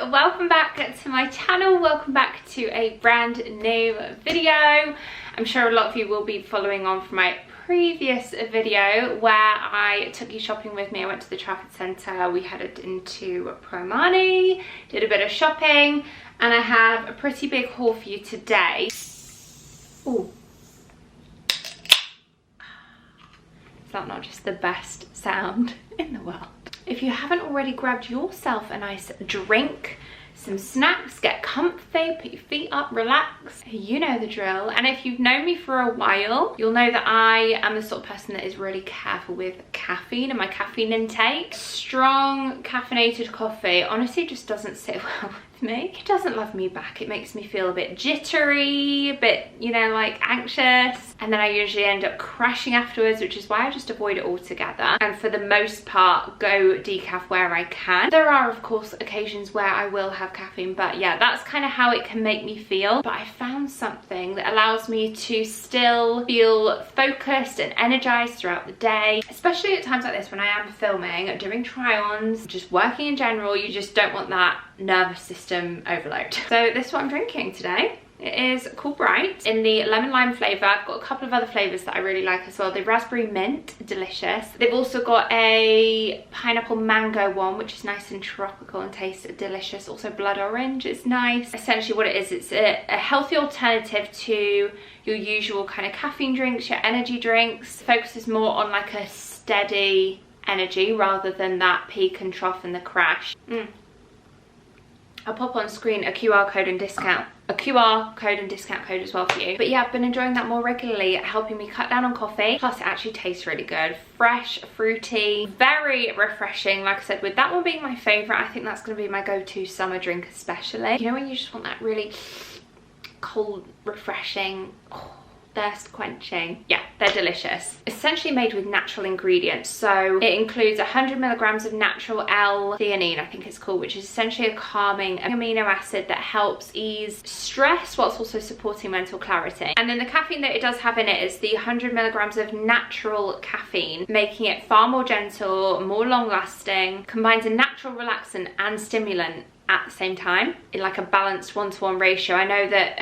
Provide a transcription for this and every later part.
welcome back to my channel. Welcome back to a brand new video. I'm sure a lot of you will be following on from my previous video where I took you shopping with me. I went to the Trafford Centre, we headed into Primark, did a bit of shopping, and I have a pretty big haul for you today. Ooh. Is that not just the best sound in the world? If you haven't already grabbed yourself a nice drink, some snacks, get comfy, put your feet up, relax, you know the drill. And if you've known me for a while, you'll know that I am the sort of person that is really careful with caffeine and my caffeine intake. Strong caffeinated coffee honestly just doesn't sit well with me. It doesn't love me back. It makes me feel a bit jittery, a bit, you know, like anxious. And then I usually end up crashing afterwards, which is why I just avoid it altogether. And for the most part, go decaf where I can. There are, of course, occasions where I will have caffeine, but yeah, that's kind of how it can make me feel. But I found something that allows me to still feel focused and energized throughout the day, especially at times like this when I am filming, doing try-ons, just working in general. You just don't want that nervous system overload. So this is what I'm drinking today. It is Cool Bright in the lemon lime flavour. I've got a couple of other flavours that I really like as well. The raspberry mint, delicious. They've also got a pineapple mango one, which is nice and tropical and tastes delicious. Also blood orange is nice. Essentially what it is, it's a healthy alternative to your usual kind of caffeine drinks, your energy drinks. Focuses more on like a steady energy rather than that peak and trough and the crash. I'll pop on screen a QR code and discount code as well for you. But yeah, I've been enjoying that more regularly, helping me cut down on coffee. Plus it actually tastes really good. Fresh, fruity, very refreshing. Like I said, with that one being my favourite, I think that's going to be my go-to summer drink especially. You know when you just want that really cold, refreshing, thirst quenching. Yeah, they're delicious. Essentially made with natural ingredients, so it includes 100 milligrams of natural L-theanine, I think it's called, which is essentially a calming amino acid that helps ease stress whilst also supporting mental clarity. And then the caffeine that it does have in it is the 100 milligrams of natural caffeine, making it far more gentle, more long lasting, combines a natural relaxant and stimulant at the same time in like a balanced 1-to-1 ratio. I know that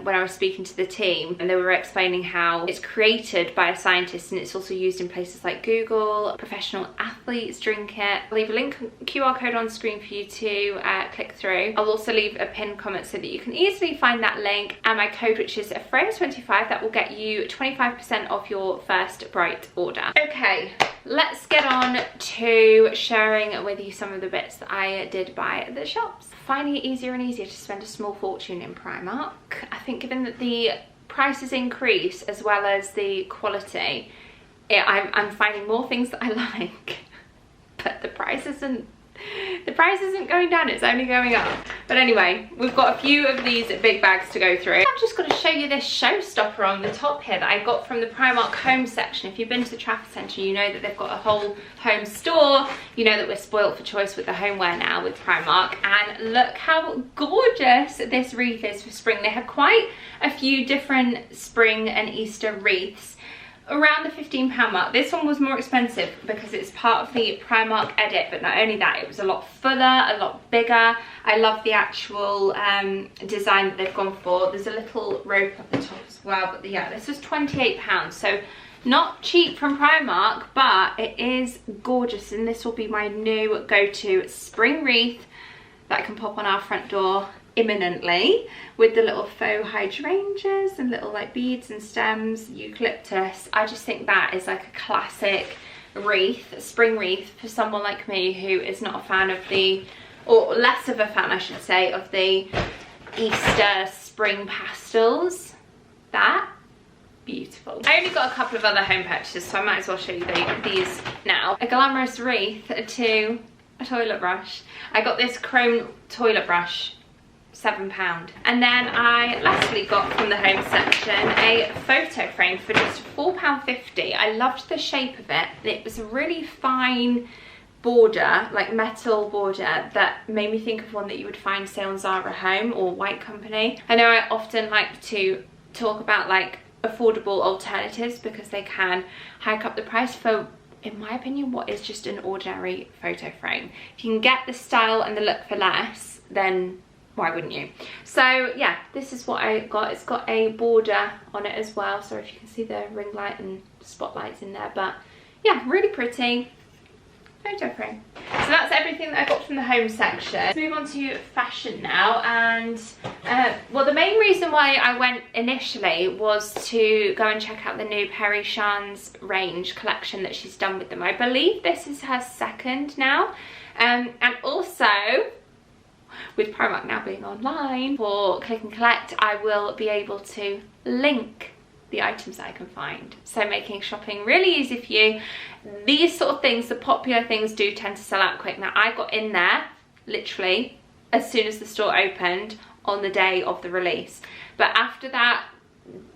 when I was speaking to the team and they were explaining how it's created by a scientist and it's also used in places like Google, professional athletes drink it. I'll leave a link, QR code on screen for you to click through. I'll also leave a pinned comment so that you can easily find that link, and my code, which is Freya25, that will get you 25% off your first Bright order. Okay, let's get on to sharing with you some of the bits that I did buy at the shops. Finding it easier and easier to spend a small fortune in Primark. I think given that the prices increase as well as the quality, I'm finding more things that I like, but the price isn't going down, it's only going up. But anyway, we've got a few of these big bags to go through. I'm just going to show you this showstopper on the top here that I got from the Primark home section. If you've been to the Trafford Centre, you know that they've got a whole home store. You know that we're spoilt for choice with the homeware now with Primark. And look how gorgeous this wreath is for spring. They have quite a few different spring and Easter wreaths around the £15 mark. This one was more expensive because it's part of the Primark edit, but not only that, it was a lot fuller, a lot bigger. I love the actual design that they've gone for. There's a little rope at the top as well, but yeah, this was £28, so not cheap from Primark, but it is gorgeous, and this will be my new go-to spring wreath that I can pop on our front door imminently, with the little faux hydrangeas and little like beads and stems, eucalyptus. I just think that is like a classic wreath, spring wreath, for someone like me who is not a fan of the, or less of a fan I should say, of the Easter spring pastels. That beautiful. I only got a couple of other home purchases, so I might as well show you these now. A glamorous wreath to a toilet brush. I got this chrome toilet brush, £7. And then I lastly got from the home section a photo frame for just £4.50. I loved the shape of it. It was a really fine border, like metal border, that made me think of one that you would find say on Zara Home or White Company. I know I often like to talk about like affordable alternatives because they can hike up the price for, in my opinion, what is just an ordinary photo frame. If you can get the style and the look for less, then why wouldn't you? So yeah, this is what I got. It's got a border on it as well. Sorry if you can see the ring light and spotlights in there, but yeah, really pretty. Photo frame. So that's everything that I got from the home section. Let's move on to fashion now. And well, the main reason why I went initially was to go and check out the new Perry Shan's range collection that she's done with them. I believe this is her second now. And also, with Primark now being online for click and collect, I will be able to link the items that I can find, so making shopping really easy for you. These sort of things, the popular things, do tend to sell out quick. Now I got in there literally as soon as the store opened on the day of the release, but after that,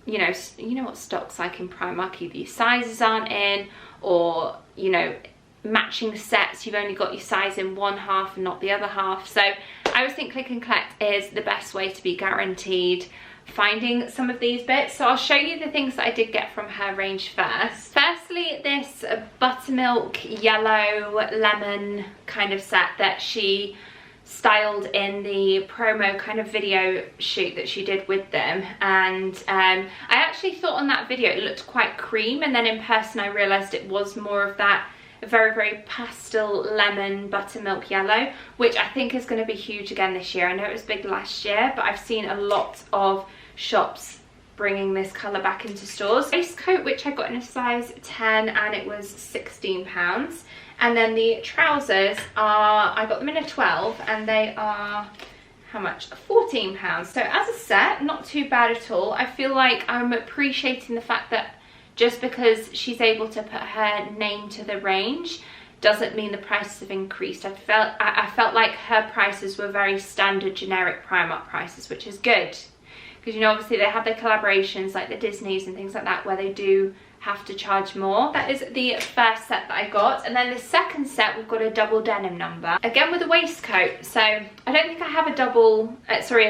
you know what stock's like in Primark, either your sizes aren't in, or you know, matching sets, you've only got your size in one half and not the other half. So I always think click and collect is the best way to be guaranteed finding some of these bits. So I'll show you the things that I did get from her range first. Firstly, this buttermilk yellow lemon kind of set that she styled in the promo kind of video shoot that she did with them, and I actually thought on that video it looked quite cream, and then in person I realized it was more of that very, very pastel lemon buttermilk yellow, which I think is going to be huge again this year. I know it was big last year, but I've seen a lot of shops bringing this colour back into stores. Waistcoat, which I got in a size 10, and it was £16. And then the trousers are, I got them in a 12, and they are, how much? £14. So as a set, not too bad at all. I feel like I'm appreciating the fact that just because she's able to put her name to the range doesn't mean the prices have increased. I felt like her prices were very standard generic Primark prices, which is good, because you know, obviously they have their collaborations like the Disneys and things like that where they do have to charge more. That is the first set that I got. And then the second set, we've got a double denim number, again with a waistcoat. So I don't think I have a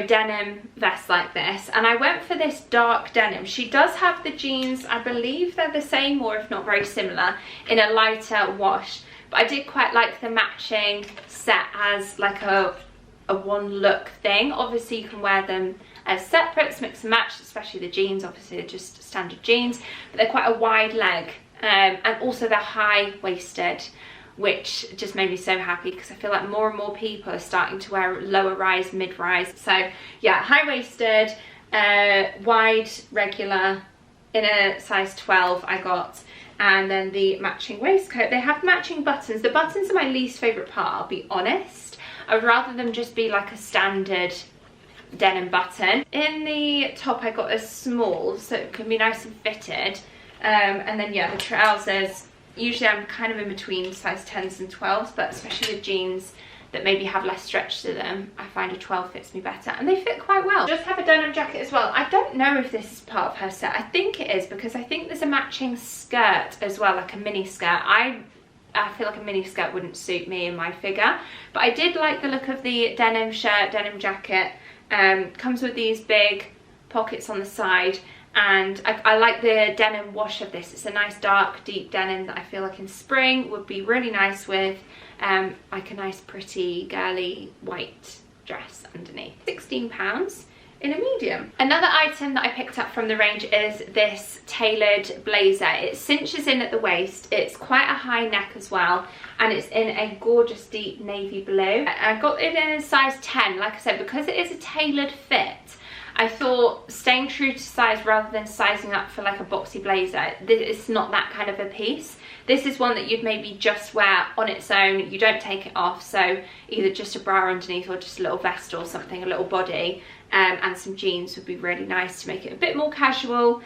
denim vest like this, and I went for this dark denim. She does have the jeans, I believe they're the same, or if not very similar, in a lighter wash, but I did quite like the matching set as like a one look thing. Obviously you can wear them as separates, mix and match, especially the jeans. Obviously they're just standard jeans, but they're quite a wide leg, and also they're high waisted, which just made me so happy because I feel like more and more people are starting to wear lower rise, mid rise. So yeah, high waisted, wide, regular, in a size 12 I got. And then the matching waistcoat, they have matching buttons. The buttons are my least favourite part, I'll be honest. I would rather them just be like a standard denim button. In the top I got a small, so it can be nice and fitted. And then yeah, the trousers, usually I'm kind of in between size 10s and 12s, but especially with jeans that maybe have less stretch to them, I find a 12 fits me better, and they fit quite well. Just have a denim jacket as well. I don't know if this is part of her set. I think it is, because I think there's a matching skirt as well, like a mini skirt. I feel like a mini skirt wouldn't suit me in my figure, but I did like the look of the denim shirt, denim jacket. Comes with these big pockets on the side, and I like the denim wash of this. It's a nice dark deep denim that I feel like in spring would be really nice with like a nice pretty girly white dress underneath. £16 in a medium. Another item that I picked up from the range is this tailored blazer. It cinches in at the waist, it's quite a high neck as well, and it's in a gorgeous deep navy blue. I got it in a size 10, like I said, because it is a tailored fit. I thought staying true to size rather than sizing up for like a boxy blazer, it's not that kind of a piece. This is one that you'd maybe just wear on its own, you don't take it off, so either just a bra underneath or just a little vest or something, a little body, and some jeans would be really nice to make it a bit more casual,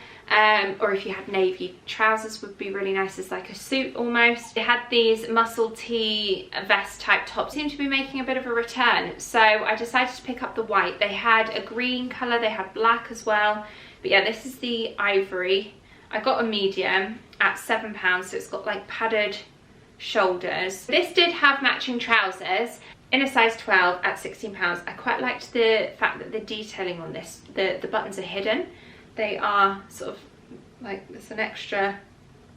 or if you had navy trousers would be really nice as like a suit almost. It had these muscle tee vest type tops, seem to be making a bit of a return, so I decided to pick up the white. They had a green colour, they had black as well, but yeah, this is the ivory. I got a medium at £7, so it's got like padded shoulders. This did have matching trousers in a size 12 at £16. I quite liked the fact that the detailing on this, the buttons are hidden. They are sort of like, there's an extra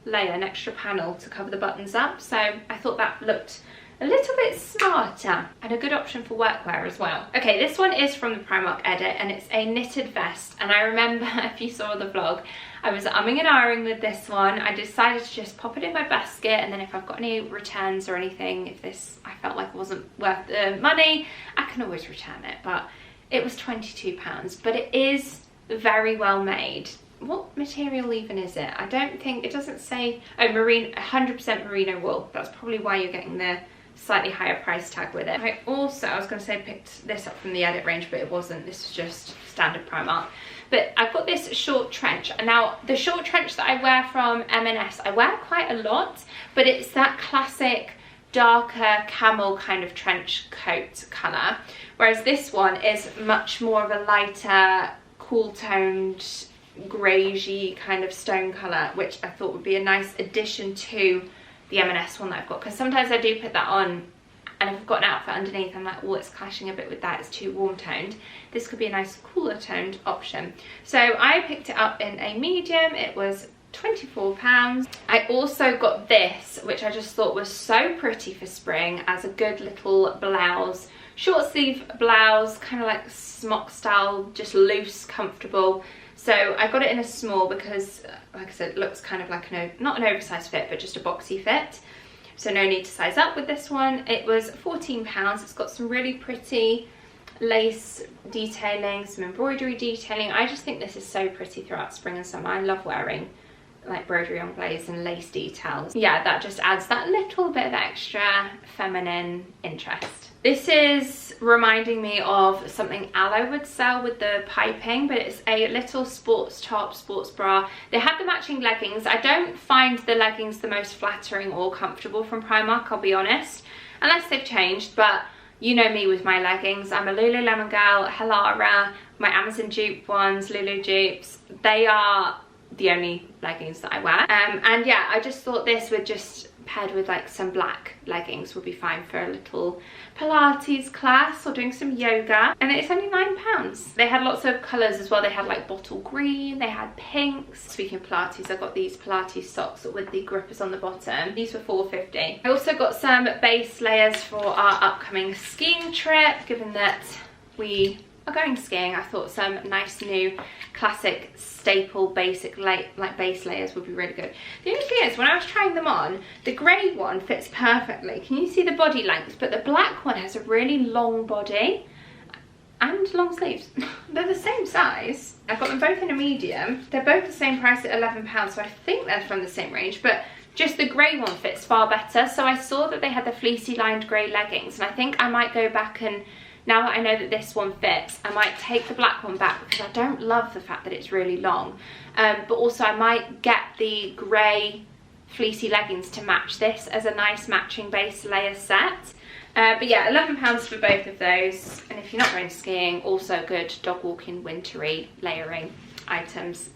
layer, an extra panel to cover the buttons up, so I thought that looked a little bit smarter and a good option for workwear as well. Okay, this one is from the Primark edit and it's a knitted vest, and I remember if you saw the vlog, I was umming and ahhing with this one. I decided to just pop it in my basket, and then if I've got any returns or anything, if this I felt like it wasn't worth the money, I can always return it. But it was £22, but it is very well made. What material even is it? I don't think, it doesn't say, oh, marine, 100% merino wool. That's probably why you're getting the slightly higher price tag with it. I was going to say picked this up from the edit range, but it wasn't. This was just standard Primark. But I've got this short trench. And now the short trench that I wear from M&S, I wear quite a lot, but it's that classic darker camel kind of trench coat colour. Whereas this one is much more of a lighter, cool toned, greyish kind of stone colour, which I thought would be a nice addition to the M&S one that I've got, because sometimes I do put that on and if I've got an outfit underneath, I'm like, oh, it's clashing a bit with that, it's too warm toned. This could be a nice cooler toned option. So I picked it up in a medium. It was £24. I also got this, which I just thought was so pretty for spring, as a good little blouse, short sleeve blouse, kind of like smock style, just loose, comfortable. So I got it in a small because, like I said, it looks kind of like not an oversized fit, but just a boxy fit. So no need to size up with this one. It was £14. It's got some really pretty lace detailing, some embroidery detailing. I just think this is so pretty throughout spring and summer. I love wearing like broderie anglaise and lace details. Yeah, that just adds that little bit of extra feminine interest. This is reminding me of something Aloe would sell with the piping, but it's a little sports top, sports bra. They have the matching leggings. I don't find the leggings the most flattering or comfortable from Primark, I'll be honest, unless they've changed, but you know me with my leggings. I'm a Lululemon girl, Halara, my Amazon dupe ones, Lulu dupes. They are the only leggings that I wear. And yeah, I just thought this would just, paired with like some black leggings, would be fine for a little Pilates class or doing some yoga. And it's only £9. They had lots of colours as well. They had like bottle green, they had pinks. Speaking of Pilates, I got these Pilates socks with the grippers on the bottom. These were £4.50. I also got some base layers for our upcoming skiing trip. Given that we are going skiing, I thought some nice new classic staple basic base layers would be really good. The only thing is, when I was trying them on, the grey one fits perfectly. Can you see the body length? But the black one has a really long body and long sleeves. They're the same size. I've got them both in a medium. They're both the same price at £11, so I think they're from the same range, but just the grey one fits far better. So I saw that they had the fleecy lined grey leggings, and I think I might go back and, now that I know that this one fits, I might take the black one back because I don't love the fact that it's really long. But also I might get the grey fleecy leggings to match this as a nice matching base layer set. But yeah, £11 for both of those. And if you're not going skiing, also good dog walking wintry layering items.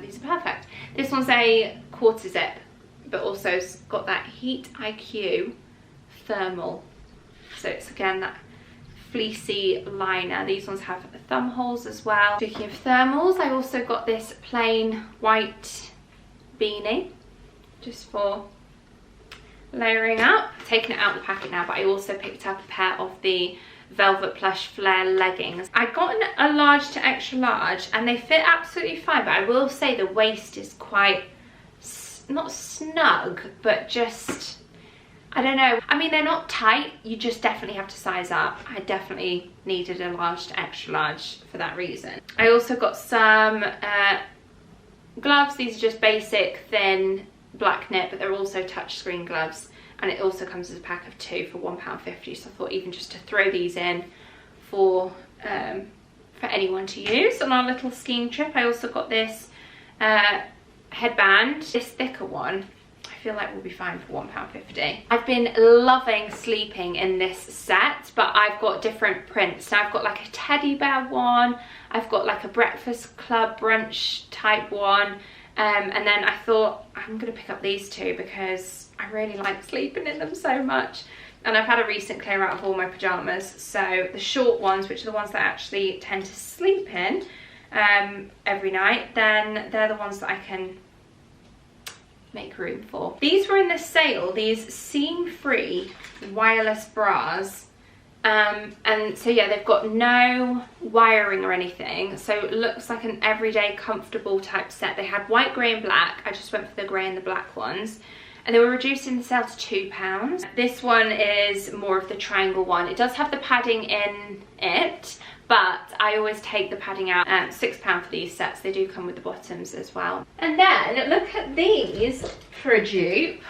These are perfect. This one's a quarter zip, but also it's got that Heat IQ thermal. So it's again that fleecy liner. These ones have thumb holes as well. Speaking of thermals, I also got this plain white beanie just for layering up. I've taken it out of the packet now, but I also picked up a pair of the velvet plush flare leggings. I got a large to extra large and they fit absolutely fine, but I will say the waist is quite, not snug, but just, I don't know. I mean, they're not tight. You just definitely have to size up. I definitely needed a large to extra large for that reason. I also got some gloves. These are just basic, thin, black knit, but they're also touchscreen gloves. And it also comes as a pack of 2 for £1.50. So I thought even just to throw these in for anyone to use on our little skiing trip. I also got this headband, this thicker one. I feel like will be fine for £1.50. I've been loving sleeping in this set, but I've got different prints. So I've got like a teddy bear one, I've got like a breakfast club brunch type one, and then I thought I'm gonna pick up these two because I really like sleeping in them so much. And I've had a recent clear out of all my pajamas, so the short ones, which are the ones that I actually tend to sleep in every night, then they're the ones that I can make room for. These were in the sale, these seam-free wireless bras. And so yeah, they've got no wiring or anything, so it looks like an everyday comfortable type set. They had white, grey and black. I just went for the grey and the black ones, and they were reduced in the sale to £2. This one is more of the triangle one. It does have the padding in it, but I always take the padding out. £6 for these sets. They do come with the bottoms as well. And then look at these for a dupe.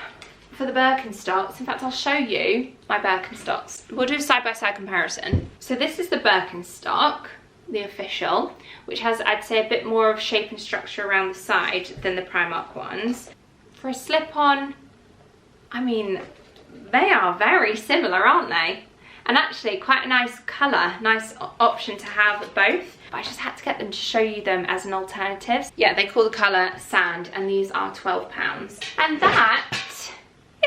For the Birkenstocks, in fact I'll show you my Birkenstocks. We'll do a side-by-side comparison. So this is the Birkenstock, the official, which has, I'd say, a bit more of shape and structure around the side than the Primark ones. For a slip-on, I mean, they are very similar, aren't they? And actually quite a nice colour, nice option to have both. But I just had to get them to show you them as an alternative. Yeah, they call the colour sand, and these are £12. And that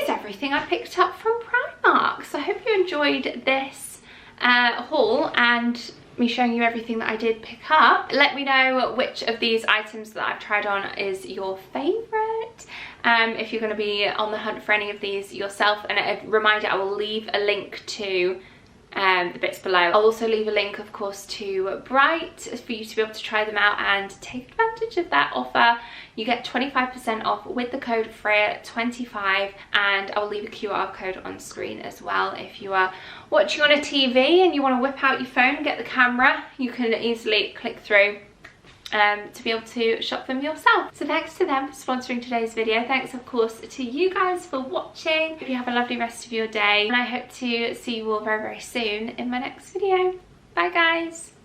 is everything I picked up from Primark. So I hope you enjoyed this haul and me showing you everything that I did pick up. Let me know which of these items that I've tried on is your favourite. If you're going to be on the hunt for any of these yourself. And a reminder, I will leave a link to the bits below. I'll also leave a link, of course, to Bright for you to be able to try them out and take advantage of that offer. You get 25% off with the code Freya25, and I will leave a QR code on screen as well. If you are watching on a TV and you want to whip out your phone and get the camera, you can easily click through to be able to shop them yourself. So thanks to them for sponsoring today's video. Thanks of course to you guys for watching. Hope you have a lovely rest of your day, and I hope to see you all very, very soon in my next video. Bye guys.